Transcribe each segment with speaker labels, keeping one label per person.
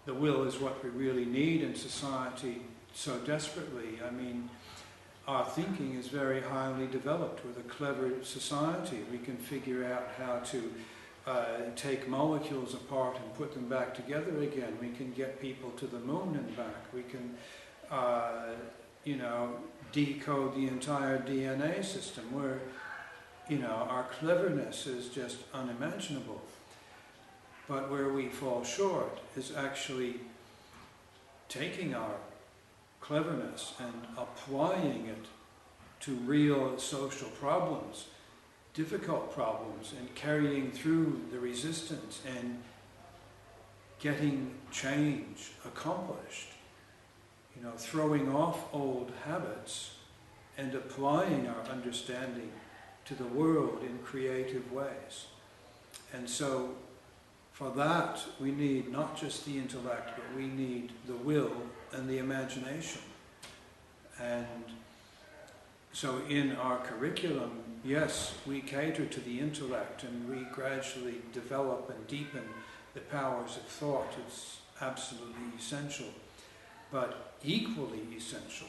Speaker 1: the will is what we really need in society so desperately. I mean, our thinking is very highly developed with a clever society. We can figure out how to take molecules apart and put them back together again. We can get people to the moon and back. We can, decode the entire DNA system, where, our cleverness is just unimaginable. But where we fall short is actually taking our cleverness and applying it to real social problems, difficult problems, and carrying through the resistance and getting change accomplished. Throwing off old habits and applying our understanding to the world in creative ways. And so, for that, we need not just the intellect, but we need the will and the imagination. And so in our curriculum, yes, we cater to the intellect and we gradually develop and deepen the powers of thought. It's absolutely essential. But equally essential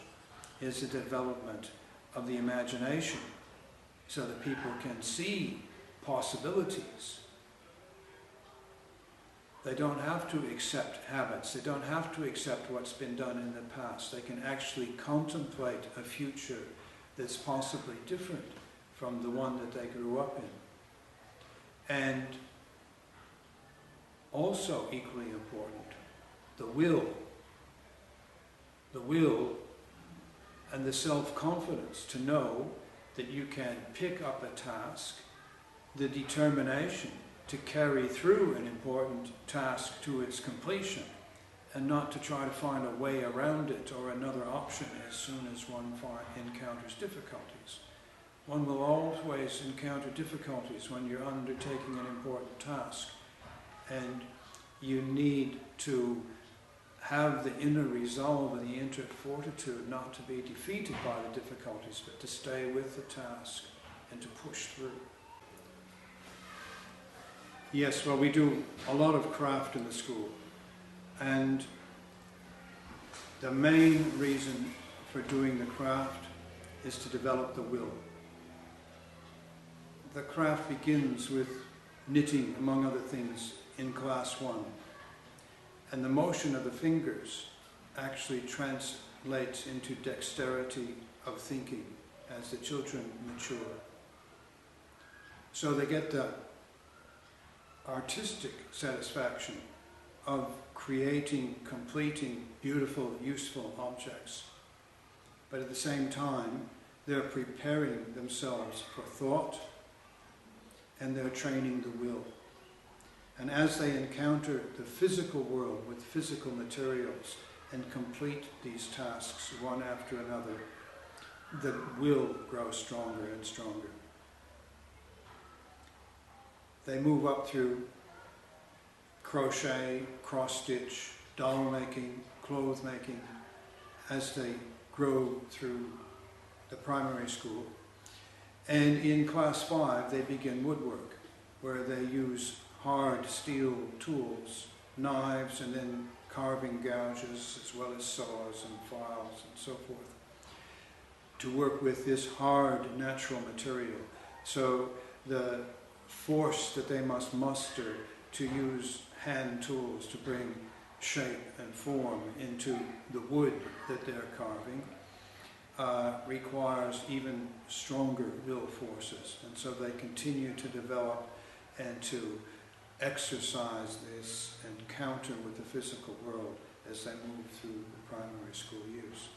Speaker 1: is the development of the imagination, so that people can see possibilities. They don't have to accept habits. They don't have to accept what's been done in the past. They can actually contemplate a future that's possibly different from the one that they grew up in. And also equally important, the will. The will and the self-confidence to know that you can pick up a task, the determination to carry through an important task to its completion, and not to try to find a way around it or another option as soon as one encounters difficulties. One will always encounter difficulties when you're undertaking an important task, and you need to have the inner resolve and the inner fortitude not to be defeated by the difficulties, but to stay with the task and to push through. Yes, well, we do a lot of craft in the school, and the main reason for doing the craft is to develop the will. The craft begins with knitting, among other things, in class 1. And the motion of the fingers actually translates into dexterity of thinking as the children mature. So they get the artistic satisfaction of creating, completing beautiful, useful objects. But at the same time, they're preparing themselves for thought, and they're training the will. And as they encounter the physical world with physical materials and complete these tasks one after another, the will grows stronger and stronger. They move up through crochet, cross-stitch, doll making, clothes making, as they grow through the primary school. And in class 5, they begin woodwork, where they use hard steel tools, knives, and then carving gouges, as well as saws and files and so forth, to work with this hard natural material. So the force that they must muster to use hand tools to bring shape and form into the wood that they're carving requires even stronger will forces. And so they continue to develop and to exercise this encounter with the physical world as they move through the primary school years.